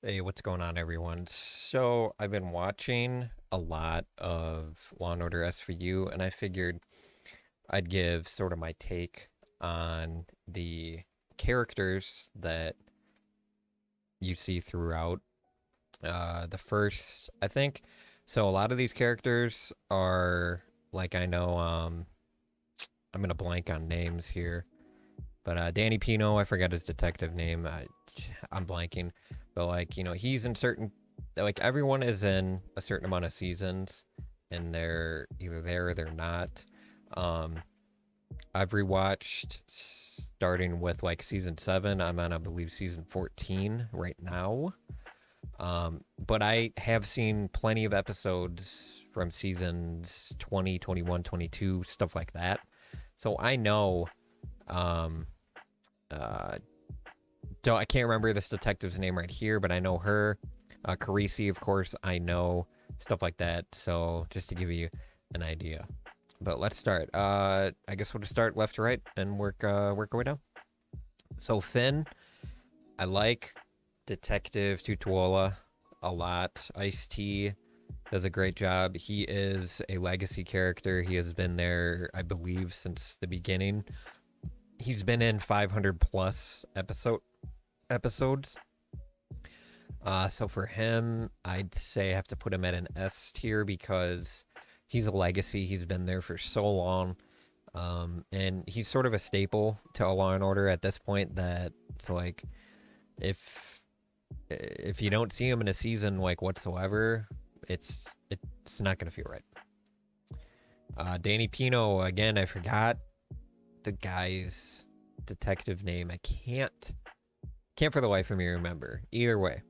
Hey, what's going on, everyone? So, I've been watching a lot of Law and Order SVU, and I figured I'd give sort of my take on the characters that you see throughout. The first, I think, so a lot of these characters are like I know. I'm gonna blank on names here, but Danny Pino, I forgot his detective name. I'm blanking, but like he's in certain, like everyone is in a certain amount of seasons, and they're either there or they're not. Um, I've rewatched starting with like season 7. I'm on, I believe, season 14 right now. But I have seen plenty of episodes from seasons 20, 21, 22, stuff like that. So I know um, uh, don't I can't remember this detective's name right here, but I know her. Carisi, of course, I know stuff like that. So just to give you an idea, but let's start. I guess we'll just start left to right and work our way down. So Finn, I like Detective Tutuola a lot. Ice T does a great job. He is a legacy character. He has been there, I believe, since the beginning. He's been in 500 plus episodes. So for him, I'd say I have to put him at an S tier because he's a legacy. He's been there for so long, and he's sort of a staple to Law and Order at this point. That it's like if if you don't see him in a season like whatsoever, it's not gonna feel right. Danny Pino again. I forgot the guy's detective name. I can't for the life of me remember. Either way,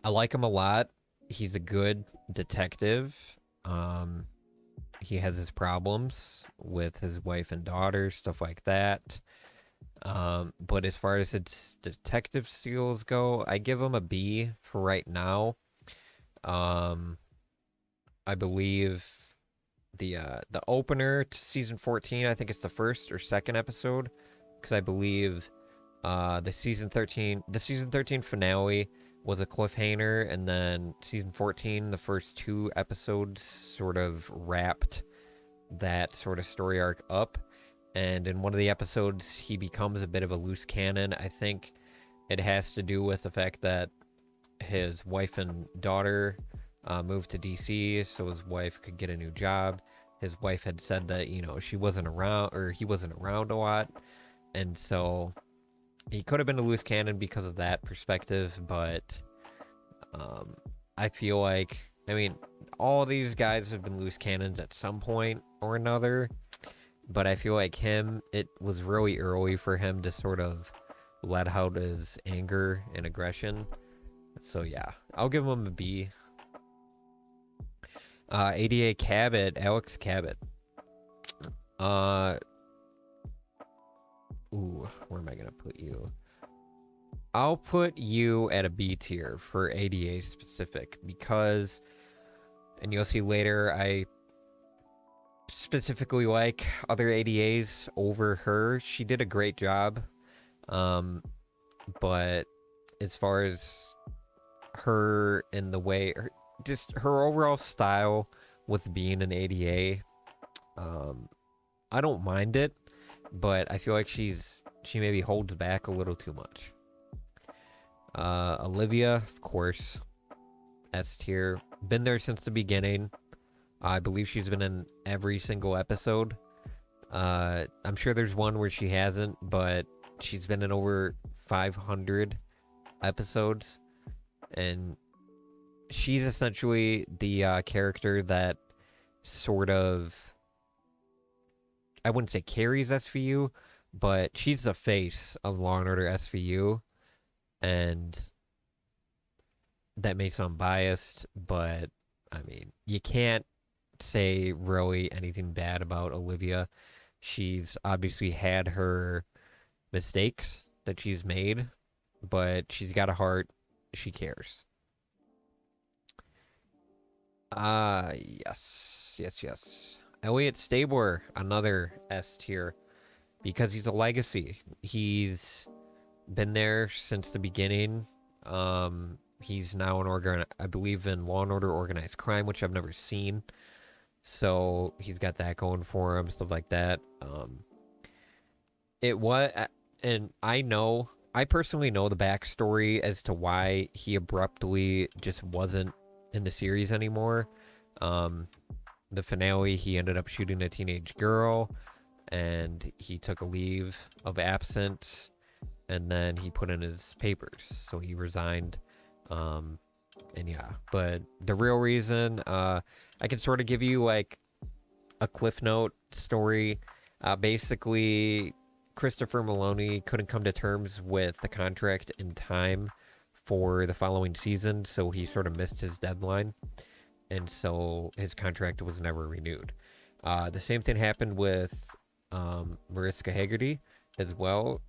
I like him a lot. He's a good detective. Um, he has his problems with his wife and daughter, stuff like that. But as far as his detective skills go, I give him a B for right now. Um, I believe the opener to season 14. I think it's the first or second episode, because I believe the season 13 finale was a cliffhanger, and then season 14, the first two episodes sort of wrapped that sort of story arc up. And in one of the episodes, he becomes a bit of a loose cannon. I think it has to do with the fact that his wife and daughter moved to DC so his wife could get a new job. His wife had said that she wasn't around, or he wasn't around a lot, and so he could have been a loose cannon because of that perspective. But um, I feel like, I mean, all these guys have been loose cannons at some point or another, but I feel like it was really early for him to sort of let out his anger and aggression. So yeah, I'll give him a B. ADA Cabot, Alex Cabot. Uh, where am I gonna put you? I'll put you at a B tier for ADA specific because, and you'll see later, I specifically like other ADAs over her. She did a great job. Um, but as far as her and the way, just her overall style with being an ADA, um, I don't mind it, but I feel like she maybe holds back a little too much. Olivia, of course, S tier. Been there since the beginning. I believe she's been in every single episode. I'm sure there's one where she hasn't, but she's been in over 500 episodes, and she's essentially the character that sort of, I wouldn't say carries SVU, but she's the face of Law and Order SVU, and that may sound biased, but I mean, you can't say really anything bad about Olivia. She's obviously had her mistakes that she's made, but she's got a heart. She cares. Yes. Elliot Stabler, another S tier, because he's a legacy. He's been there since the beginning. He's now I believe in Law and Order Organized Crime, which I've never seen. So he's got that going for him, stuff like that. It was, and I personally know the backstory as to why he abruptly just wasn't in the series anymore. The finale, he ended up shooting a teenage girl, and he took a leave of absence, and then he put in his papers, so he resigned. And yeah, but the real reason, I can sort of give you like a Cliff Note story. Basically, Christopher Maloney couldn't come to terms with the contract in time for the following season, so he sort of missed his deadline, and so his contract was never renewed. The same thing happened with Mariska Hargitay as well,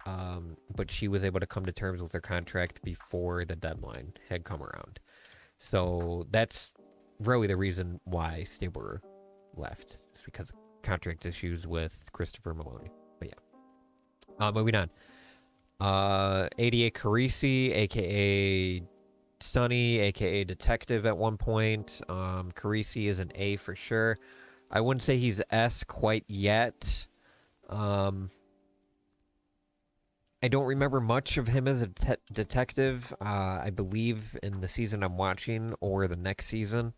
but she was able to come to terms with her contract before the deadline had come around. So that's really the reason why Stabler left. It's because of contract issues with Christopher Maloney. But yeah. Moving on. ADA Carisi, aka Sonny, aka Detective at one point. Carisi is an A for sure. I wouldn't say he's S quite yet. I don't remember much of him as a detective. I believe in the season I'm watching or the next season,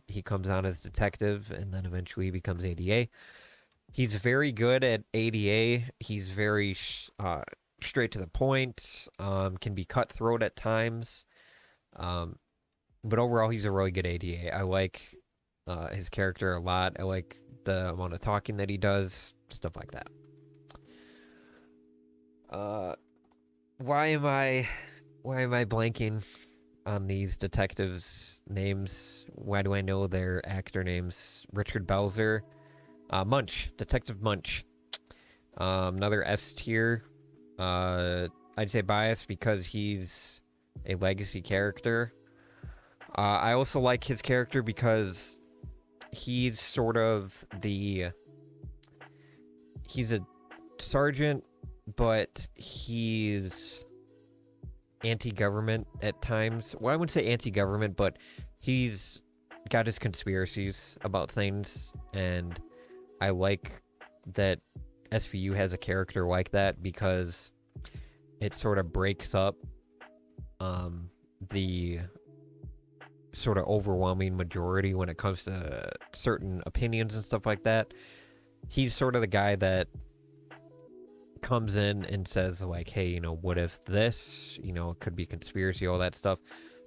he comes on as detective and then eventually becomes ADA. He's very good at ADA. He's very straight to the point, can be cutthroat at times. But overall, he's a really good ADA. I like his character a lot. I like the amount of talking that he does, stuff like that. Why am I blanking on these detectives' names? Why do I know their actor names? Richard Belzer, Munch, Detective Munch. Another S tier. I'd say biased because he's a legacy character. I also like his character because he's sort of he's a sergeant, but he's anti-government at times. Well, I wouldn't say anti-government, but he's got his conspiracies about things, and I like that SVU has a character like that because it sort of breaks up the sort of overwhelming majority when it comes to certain opinions and stuff like that. He's sort of the guy that comes in and says like, hey, you know, what if this, you know, it could be conspiracy, all that stuff.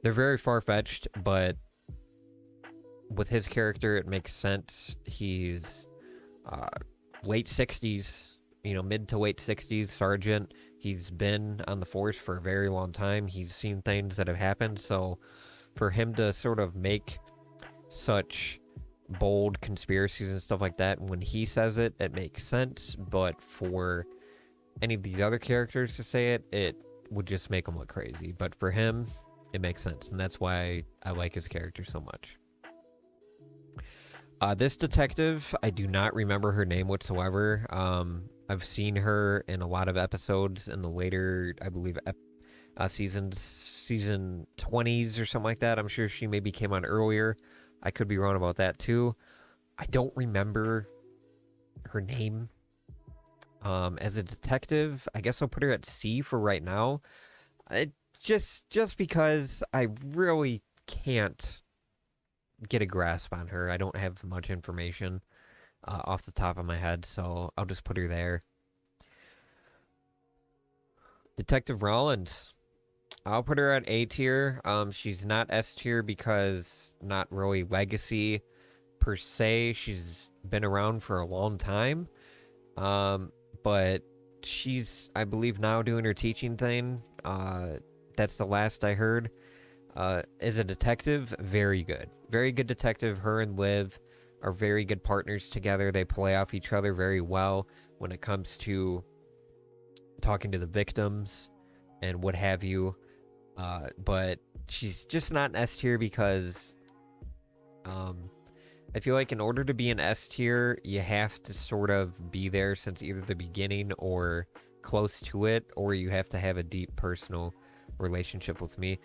They're very far-fetched, but with his character it makes sense. He's late 60s, you know, mid to late 60s sergeant. He's been on the force for a very long time. He's seen things that have happened, so for him to sort of make such bold conspiracies and stuff like that, when he says it, it makes sense, but for any of these other characters to say it, it would just make him look crazy. But for him, it makes sense, and that's why I like his character so much. This detective, I do not remember her name whatsoever. I've seen her in a lot of episodes in the later, I believe, season 20s or something like that. I'm sure she maybe came on earlier. I could be wrong about that too. I don't remember her name. As a detective, I guess I'll put her at C for right now. Just because I really can't get a grasp on her. I don't have much information off the top of my head, so I'll just put her there. Detective Rollins, I'll put her at A tier. She's not S tier because not really legacy per se. She's been around for a long time. But she's, I believe, now doing her teaching thing. That's the last I heard. As a detective, very good. Very good detective. Her and Liv are very good partners together. They play off each other very well when it comes to talking to the victims and what have you. But she's just not an S tier because I feel like in order to be an S tier, you have to sort of be there since either the beginning or close to it, or you have to have a deep personal relationship with me,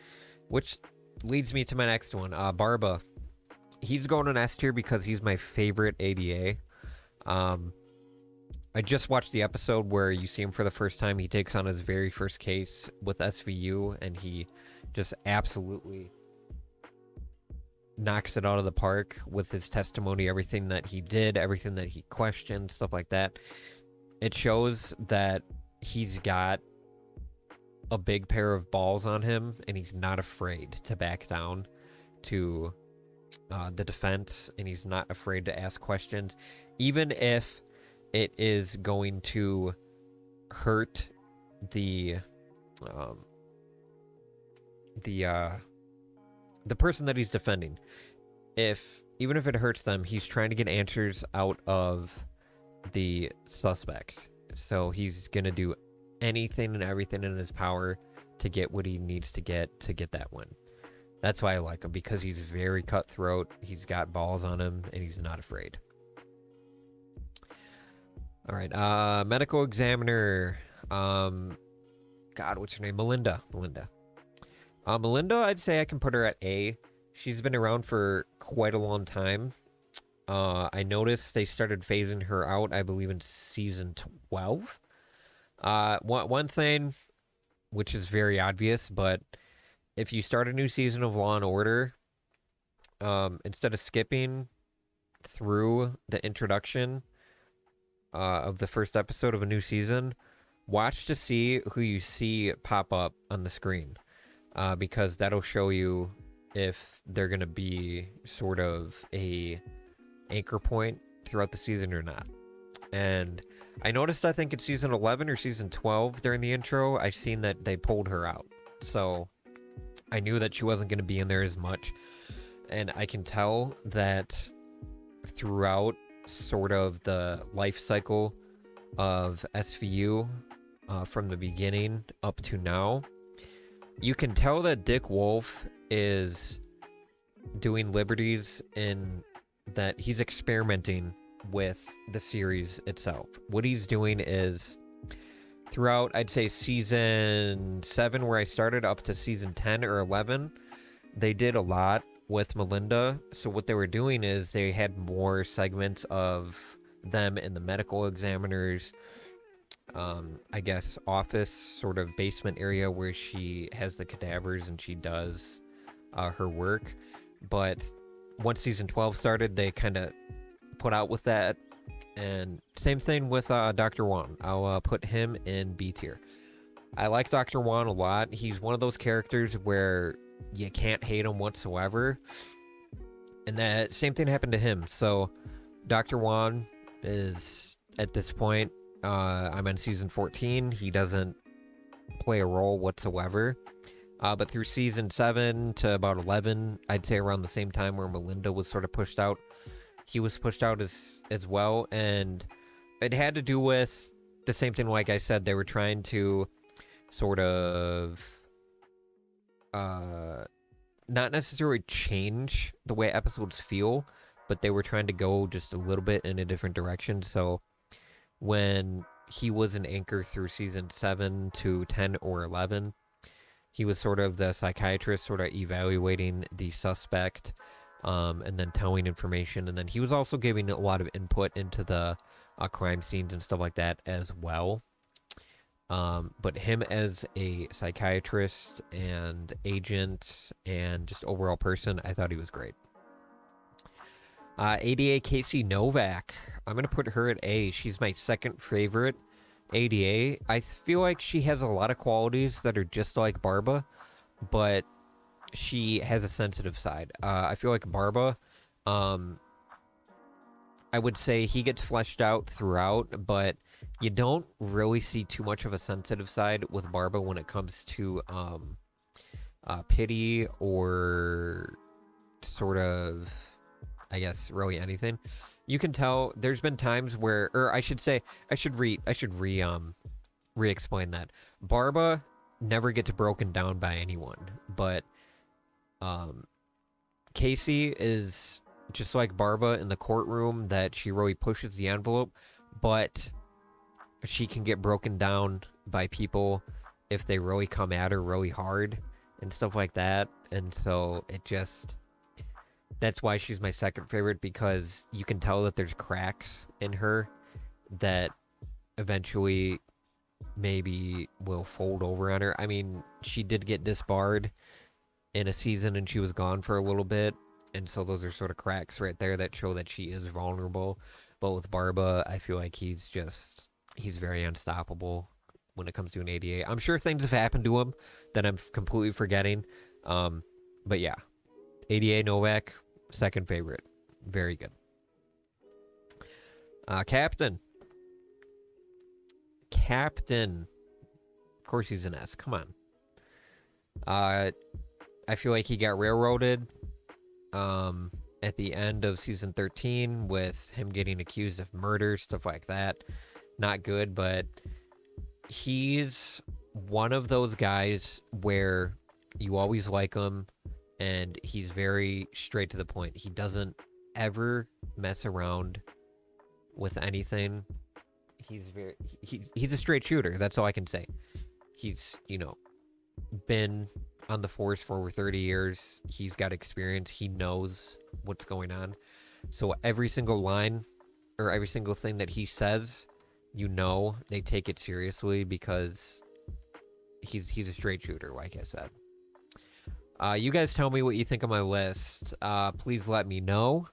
which leads me to my next one. Barba. He's going on S tier because he's my favorite ADA. I just watched the episode where you see him for the first time. He takes on his very first case with SVU, and he just absolutely knocks it out of the park with his testimony, everything that he did, everything that he questioned, stuff like that. It shows that he's got a big pair of balls on him, and he's not afraid to back down to the defense, and he's not afraid to ask questions, even if it is going to hurt the person that he's defending. Even if it hurts them, he's trying to get answers out of the suspect. So he's gonna do anything and everything in his power to get what he needs to get that win. That's why I like him, because he's very cutthroat. He's got balls on him, and he's not afraid. All right, medical examiner. God, what's her name? Melinda. Melinda, I'd say I can put her at A. She's been around for quite a long time. I noticed they started phasing her out, I believe, in season 12. One thing, which is very obvious, but if you start a new season of Law and Order, instead of skipping through the introduction of the first episode of a new season, watch to see who you see pop up on the screen, because that'll show you if they're going to be sort of a anchor point throughout the season or not. And I noticed, I think it's season 11 or season 12 during the intro, I've seen that they pulled her out. So I knew that she wasn't going to be in there as much. And I can tell that throughout sort of the life cycle of SVU, from the beginning up to now, you can tell that Dick Wolf is doing liberties in that he's experimenting with the series itself. What he's doing is, throughout, I'd say season 7, where I started, up to season 10 or 11, they did a lot with Melinda. So what they were doing is they had more segments of them in the medical examiner's I guess office, sort of basement area, where she has the cadavers and she does her work. But once season 12 started, they kind of put out with that. And same thing with Dr. Wan. I'll put him in B tier. I like Dr. Wan a lot. He's one of those characters where you can't hate him whatsoever. And that same thing happened to him. So Dr. Wan is, at this point, I'm in season 14. He doesn't play a role whatsoever. But through season 7 to about 11, I'd say around the same time where Melinda was sort of pushed out, he was pushed out as well. And it had to do with the same thing, like I said, they were trying to sort of not necessarily change the way episodes feel, but they were trying to go just a little bit in a different direction. So when he was an anchor through season 7 to 10 or 11, he was sort of the psychiatrist, sort of evaluating the suspect, and then telling information. And then he was also giving a lot of input into the crime scenes and stuff like that as well. But him as a psychiatrist and agent and just overall person, I thought he was great. ADA Casey Novak. I'm going to put her at A. She's my second favorite ADA. I feel like she has a lot of qualities that are just like Barba, but she has a sensitive side. I feel like Barba, I would say he gets fleshed out throughout, but you don't really see too much of a sensitive side with Barba when it comes to pity or sort of, I guess, really anything. You can tell there's been times where, or I should say, I should re-explain that. Barba never gets broken down by anyone, but Casey is just like Barba in the courtroom, that she really pushes the envelope, but she can get broken down by people if they really come at her really hard and stuff like that. And so it just, that's why she's my second favorite, because you can tell that there's cracks in her that eventually maybe will fold over on her. I mean, she did get disbarred in a season and she was gone for a little bit. And so those are sort of cracks right there that show that she is vulnerable. But with Barba, I feel like he's very unstoppable when it comes to an ADA. I'm sure things have happened to him that I'm completely forgetting. But yeah, ADA Novak, second favorite. Very good. Captain. Of course he's an S. Come on. I feel like he got railroaded at the end of season 13 with him getting accused of murder, stuff like that. Not good, but he's one of those guys where you always like him and he's very straight to the point. He doesn't ever mess around with anything. He's a straight shooter. That's all I can say. He's, been on the force for over 30 years. He's got experience. He knows what's going on. So every single line or every single thing that he says, they take it seriously because he's a straight shooter, like I said. You guys tell me what you think of my list. Please let me know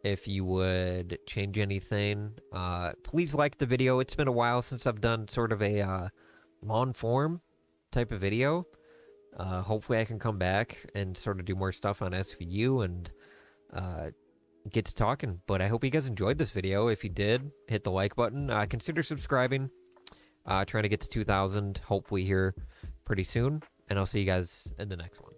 if you would change anything. Please like the video. It's been a while since I've done sort of a long form type of video. Hopefully I can come back and sort of do more stuff on SVU and get to talking. But I hope you guys enjoyed this video. If you did, hit the like button. Consider subscribing. Trying to get to 2,000 hopefully here pretty soon. And I'll see you guys in the next one.